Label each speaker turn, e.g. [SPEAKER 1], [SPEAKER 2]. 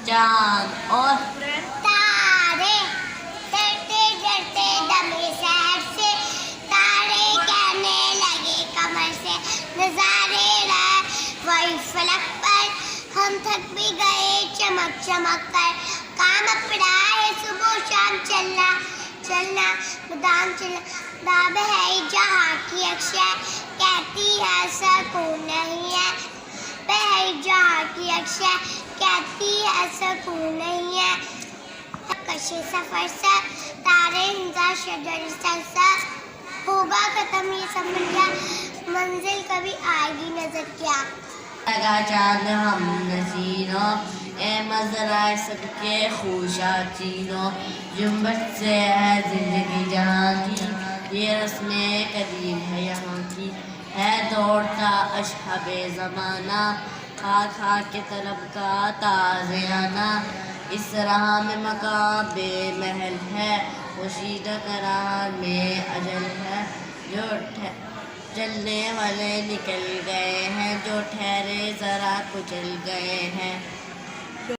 [SPEAKER 1] चांद और
[SPEAKER 2] तारे डरते डरते दमे सहर से, तारे कहने लगे कमर से, नजारे रहे वही फलक पर, हम थक भी गए चमक चमक कर, काम पड़ा है सुबह शाम चलना चलना मैदान चलना, दाब है जहाँ की अक्षय, कहती है सुकून नहीं है, वह जहाँ की अक्षय, कहती है सुकून नहीं है, कशे सफर से तारे इंतजार शजर सर, होगा खत्म ये सफर क्या, मंजिल कभी आएगी नजर क्या।
[SPEAKER 1] लगा चांद हम नसीनों, ए मज़राए सबके खुशा चीनों, जुम्बट से है जिंदगी जहाँ की, ये रस्में कदीम है यहाँ की, है दौड़ता अशहबे ज़माना, खा खा के तलब का ताज़ियाना, इस राह में मकाम बेमहल है, खुशीदा करार में अजल है, जो चलने वाले निकल गए हैं, जो ठहरे ज़रा कुचल गए हैं।